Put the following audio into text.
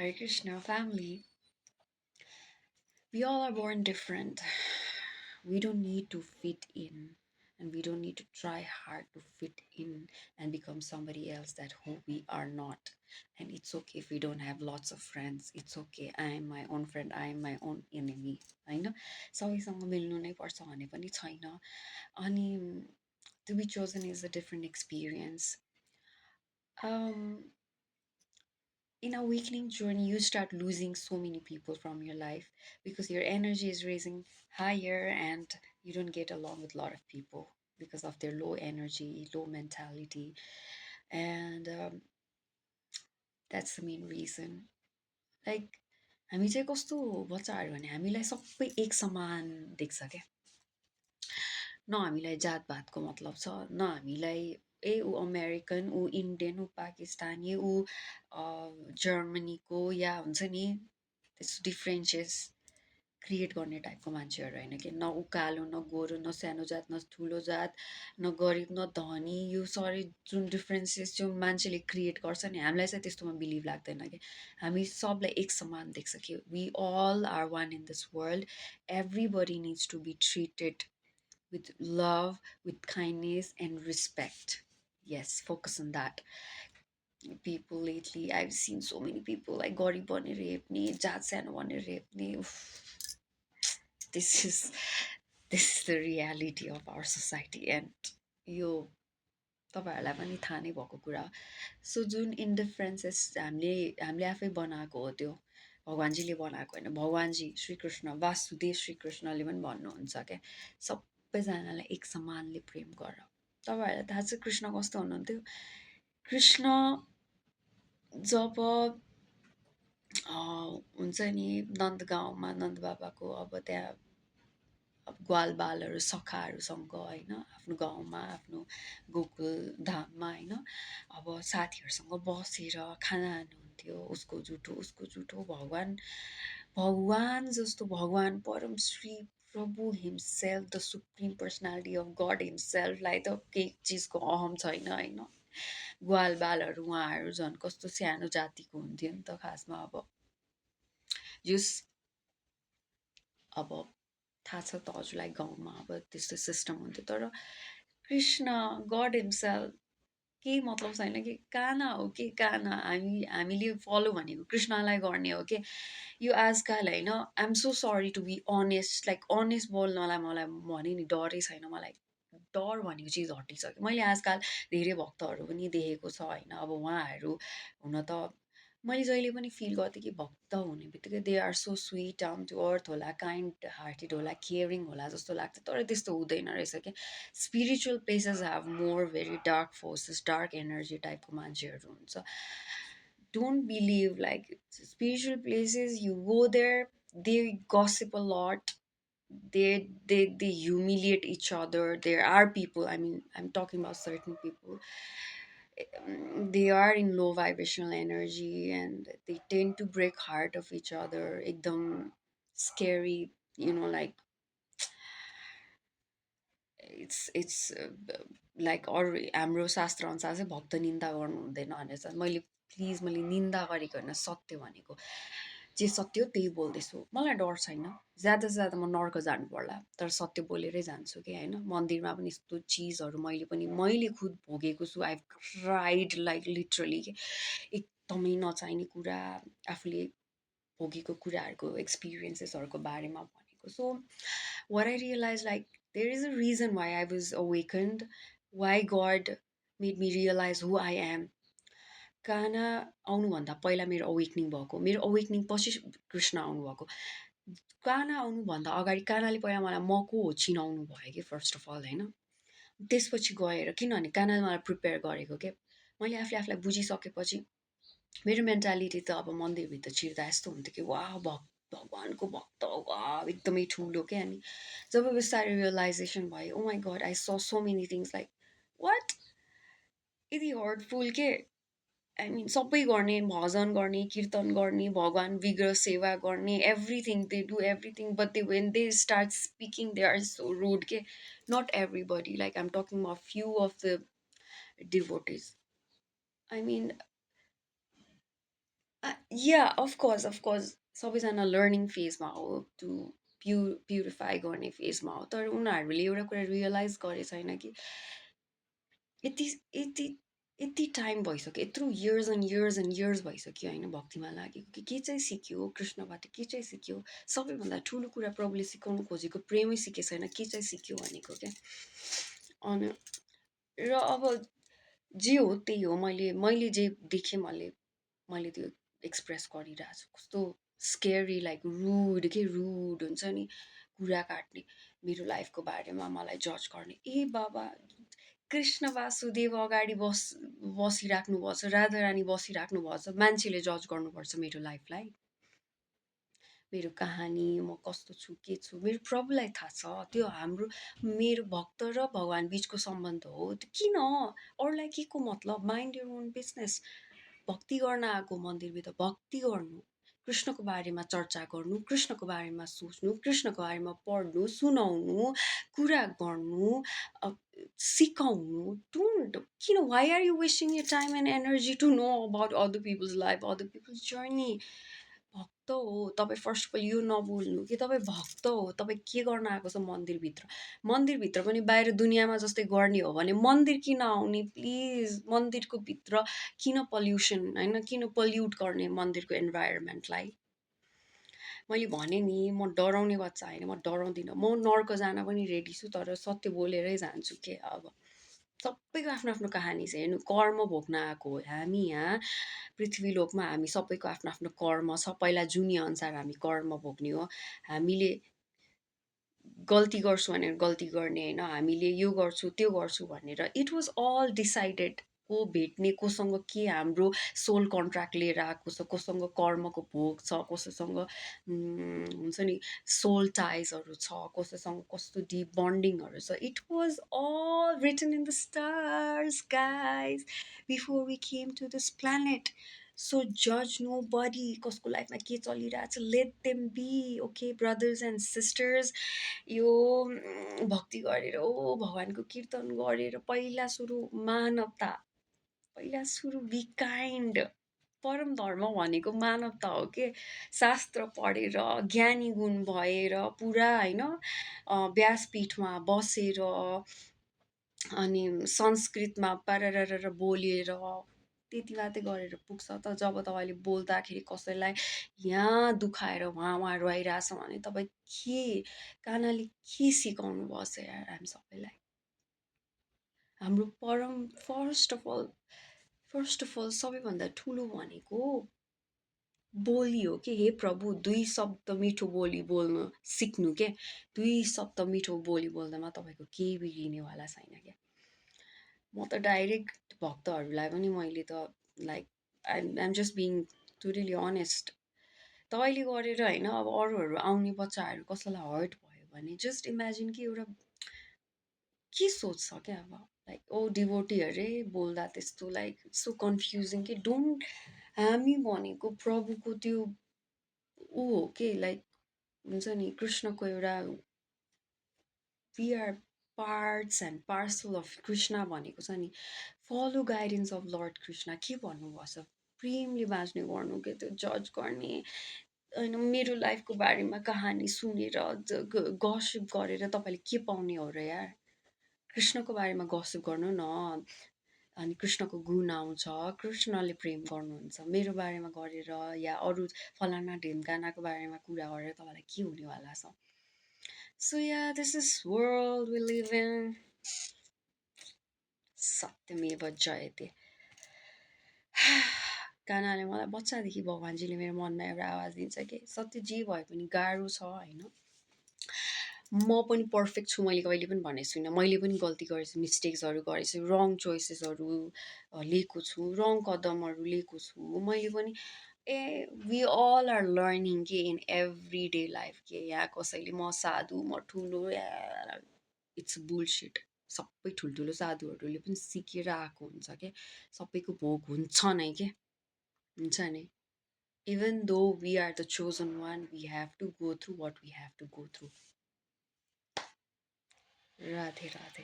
Hare Krishna family. We all are born different. We don't need to fit in, and we don't need to try hard to fit in and become somebody else that who we are not. And it's okay if we don't have lots of friends. It's okay. I am my own friend. I am my own enemy. होइन सबैसँग मिल्नु नै पर्छ भन्ने पनि छैन. अनि to be chosen is a different experience. Um, in awakening journey you start losing so many people from your life because your energy is raising higher and you don't get along with a lot of people because of their low energy, low mentality. And that's the main reason. Like हामी चाहिँ कस्तो बच्चाहरू भने हामीलाई सबै एक समान देख्छ क्या. न हामीलाई जातभातको मतलब छ, न हामीलाई ए ऊ अमेरिकन, ऊ इन्डियन, ऊ पाकिस्तानी, ऊ जर्मनीको या हुन्छ नि त्यस्तो डिफ्रेन्सेस क्रिएट गर्ने टाइपको मान्छेहरू होइन कि. न ऊ कालो न गोरो, न सानो जात न ठुलो जात, न गरिब न धनी. यो सरी जुन डिफ्रेन्सेस जुन मान्छेले क्रिएट गर्छ नि हामीलाई चाहिँ त्यस्तोमा बिलिभ लाग्दैन कि. हामी सबलाई एक समान देख्छ कि we all are one in this world. Everybody needs to be treated with love, with kindness and respect. Yes, focus on that. People lately, I've seen so many people like Gori Bani Repni, Jatsan Bani Repni. This is this is the reality of our society and यो तपाईँहरूलाई पनि थाहा नै भएको कुरा. So जुन इन्डिफरेन्सेस हामीले हामीले आफै बनाएको हो त्यो भगवान्जीले बनाएको होइन. भगवान्जी श्रीकृष्ण वासुदेव श्रीकृष्णले पनि भन्नुहुन्छ क्या सबैजनालाई एक समानले प्रेम गर. तपाईँहरूलाई थाहा छ कृष्ण कस्तो हुनुहुन्थ्यो. कृष्ण जब हुन्छ नि नन्दगाउँमा नन्द बाबाको अब त्यहाँ अब ग्वालबालहरू सखाहरूसँग होइन आफ्नो गाउँमा आफ्नो गोकुल धाममा होइन अब साथीहरूसँग बसेर खाना खानुहुन्थ्यो. उसको जुठो भगवान् भगवान् जस्तो भगवान् परम श्री प्रभु himself the supreme personality of God हिमसेल्फलाई त केही चिजको अहम छैन होइन. ग्वालबालहरू उहाँहरू झन् कस्तो सानो जातिको हुन्थ्यो नि त खासमा. अब थाहा छ त हजुरलाई गाउँमा अब त्यस्तो सिस्टम हुन्थ्यो. तर कृष्ण गड हिमसेल्फ केही मतलब छैन कि काना हो कि काना. हामीले फलो भनेको कृष्णलाई गर्ने हो कि. यो आजकल होइन I'm so sorry to be honest. Like honest बोल्नलाई मलाई भने नि डरै छैन. मलाई डर भनेको चिज हटिसक्यो. मैले आजकल धेरै भक्तहरू पनि देखेको छ होइन. अब उहाँहरू हुन त मैले जहिले पनि फिल गर्थेँ कि भक्त हुने बित्तिकै they are so sweet down to earth होला, काइन्ड हार्टेड होला, केयरिङ होला जस्तो लाग्थ्यो. तर त्यस्तो हुँदैन रहेछ क्या. Spiritual places have more very dark forces, dark energy टाइपको मान्छेहरू हुन्छ. Don't believe like spiritual places you go there, they gossip a lot. They humiliate each other. There are people, I mean I'm talking about certain people, they are in low vibrational energy and they tend to break heart of each other. Ekdam scary, like it's like अरू हाम्रो शास्त्र अनुसार चाहिँ भक्त निन्दा गर्नु हुँदैन भनेर चाहिँ मैले निन्दा गरेको होइन, सत्य भनेको. जे सत्य हो त्यही बोल्दैछु. मलाई डर छैन. ज्यादा से ज्यादा म नर्क जानु पर्ला तर सत्य बोलेरै जान्छु कि होइन. मन्दिरमा पनि यस्तो चिजहरू मैले खुद भोगेको छु. आई क्राइड लाइक लिटरली कि एकदमै नचाहिने कुरा आफूले भोगेको कुराहरूको एक्सपिरियन्सेसहरूको बारेमा भनेको. So what I realized, like, there is a reason why I was awakened, why God made me realize who I am. काना आउनुभन्दा पहिला मेरो अवेकनिङ भएको, मेरो अवेकनिङ पछि कृष्ण आउनुभएको. काना आउनुभन्दा अगाडि कानाले पहिला मलाई म को हो चिनाउनु भयो कि फर्स्ट अफ अल होइन. त्यसपछि गएर किनभने कानाले मलाई प्रिपेयर गरेको के. मैले आफूलाई बुझिसकेपछि मेरो मेन्टालिटी त अब मन्दिरभित्र छिर्दा यस्तो हुन्थ्यो कि वाह भगवान्को भक्त वाह एकदमै ठुलो क्या. अनि जब बिस्तारै रियलाइजेसन भयो, oh my God I saw so many things like what यति हर्टफुल के. आई मिन सबै गर्ने, भजन गर्ने, कीर्तन गर्ने, भगवान् विग्रह सेवा गर्ने, everything they do everything but they when they start speaking they are so rude के. Not everybody, like I am talking of few of the devotees. I mean yeah of course सबैजना लर्निङ फेजमा हो, टु प्युरिफाई गर्ने फेजमा हो, तर उनीहरूले एउटा कुरा रियलाइज गरे छैन कि यति यति यति टाइम भइसक्यो, यत्रो इयर्स एन्ड इयर्स भइसक्यो होइन भक्तिमा लागेको, कि के चाहिँ सिक्यो कृष्णबाट, के चाहिँ सिक्यो? सबैभन्दा ठुलो कुरा प्रभुले सिकाउनु खोजेको प्रेमै सिके छैन, के चाहिँ सिक्यो भनेको क्या। अनि र अब जे हो त्यही हो, मैले मैले जे देखेँ, मैले मैले त्यो एक्सप्रेस गरिरहेको छु। कस्तो स्केरी, लाइक रुड, के रुड हुन्छ नि, कुरा काट्ने, मेरो लाइफको बारेमा मलाई जज गर्ने। ए बाबा, कृष्ण वासुदेव अगाडि बसिराख्नु भएको छ, राधारानी बसिराख्नु भएको छ, मान्छेले जज गर्नुपर्छ मेरो लाइफलाई, मेरो कहानी, म कस्तो छु, के छु, मेरो प्रभुलाई थाहा छ त्यो। हाम्रो मेरो भक्त र भगवान् बिचको सम्बन्ध हो त्यो, किन अरूलाई के को मतलब? Mind your own business. भक्ति गर्न आएको मन्दिरभित्र भक्ति गर्नु, कृष्णको बारेमा चर्चा गर्नु, कृष्णको बारेमा सोच्नु, कृष्णको बारेमा पढ्नु, सुनाउनु, कुरा गर्नु, अ, सिकाउनु। डोन्ट, किन, why are you wasting your time and energy to know about other people's life, other people's journey? भक्त हो तपाईँ, फर्स्ट अफ अल यो नभुल्नु कि तपाईँ भक्त हो। तपाईँ के गर्न आएको छ मन्दिरभित्र? मन्दिरभित्र पनि बाहिर दुनियाँमा जस्तै गर्ने हो भने मन्दिर किन आउने प्लिज? मन्दिरको भित्र किन पल्युसन, होइन, किन पल्युट गर्ने मन्दिरको इन्भाइरोमेन्टलाई? मैले भने नि, म डराउने बच्चा होइन, म डराउँदिनँ। म नर्क जान पनि रेडी छु, तर सत्य बोलेरै जान्छु के अब। सबैको आफ्नो आफ्नो कहानी छ, हेर्नु, कर्म भोग्न आएको हो हामी यहाँ पृथ्वीलोकमा। हामी सबैको आफ्नो आफ्नो कर्म छ, पहिला जुनी अनुसार हामी कर्म भोग्ने हो। हामीले गल्ती गर्छु भनेर गल्ती गर्ने होइन, हामीले यो गर्छु त्यो गर्छु भनेर। इट वाज अल डिसाइडेड, को भेट्ने, कोसँग के हाम्रो सोल कन्ट्र्याक्ट लिएर आएको छ, कोसँग कर्मको भोग छ, कसैसँग हुन्छ नि सोल टाइजहरू छ, कसैसँग कस्तो डिप बन्डिङहरू छ। It was all written in the stars guys, before we came to this planet. So जज नो बडी, कसको लाइफमा के चलिरहेछ, let them be, okay brothers and sisters. यो भक्ति गरेर, ओ भगवान्को कीर्तन गरेर, पहिला सुरु मानवता, पहिला सुरु बी काइन्ड। परम धर्म भनेको मानवता हो के। शास्त्र पढेर ज्ञानी गुण भएर पुरा होइन, व्यासपीठमा बसेर अनि संस्कृतमा पारार बोलेर त्यति मात्रै गरेर पुग्छ त? जब तपाईँले बोल्दाखेरि कसैलाई यहाँ दुखाएर उहाँ उहाँ रुवाइरहेछ भने तपाईँ के, कानाले के सिकाउनु भएको छ यार हामी सबैलाई? हाम्रो परम, फर्स्ट अफ अल सबैभन्दा ठुलो भनेको बोली हो कि, हे प्रभु, दुई शब्द मिठो बोली बोल्न सिक्नु के। दुई शब्द मिठो बोली बोल्दामा तपाईँको केही बिग्रिनेवाला छैन क्या। म त डाइरेक्ट भक्तहरूलाई पनि मैले त like, I'm just being totally honest. तैँले गरेर होइन, अब अरूहरू आउने बच्चाहरू कसैलाई हर्ट भयो भने जस्ट इमेजिन कि एउटा के सोच्छ क्या अब, लाइक ओ डिभोटी अरे बोल्दा त्यस्तो, लाइक सो कन्फ्युजिङ कि डोन्ट। हामी भनेको प्रभुको त्यो ऊ हो कि, लाइक हुन्छ नि कृष्णको एउटा, we are parts and parcel of Krishna भनेको छ नि। Follow guidance of lord Krishna, के भन्नुभएको छ? प्रेमले बाँच्ने गर्नु के, त्यो जज गर्ने होइन। मेरो लाइफको बारेमा कहानी सुनेर गसिप गरेर तपाईँले के पाउने हो र यार? कृष्णको बारेमा गसिप गर्नु न, अनि कृष्णको गुण आउँछ, कृष्णले प्रेम गर्नुहुन्छ। मेरो बारेमा गरेर या अरू फलाना ढिमकानाको बारेमा कुरा गरेर तपाईँलाई के हुनेवाला छ? So yeah, this is world we live in. सत्यमेव जयते। कानाले मलाई बच्चादेखि भगवान्जीले मेरो मनमा एउटा आवाज दिन्छ कि सत्य जे भए पनि गाह्रो छ होइन। म पनि पर्फेक्ट छु, मैले कहिले पनि भनेको छुइनँ। मैले पनि गल्ती गरेछु, मिस्टेक्सहरू गरेछु, रङ चोइसेसहरू लिएको छु, रङ कदमहरू लिएको छु मैले पनि। वी अल आर लर्निङ के इन एभ्री डे लाइफ के। यहाँ कसैले म साधु, म ठुलो, इट्स बुलसिट। सबै ठुल्ठुलो साधुहरूले पनि सिकेर आएको हुन्छ क्या, सबैको भोग हुन्छ नै के, हुन्छ नि। Even though we are the chosen one, we have to go through what we have to go through. Radhe Radhe.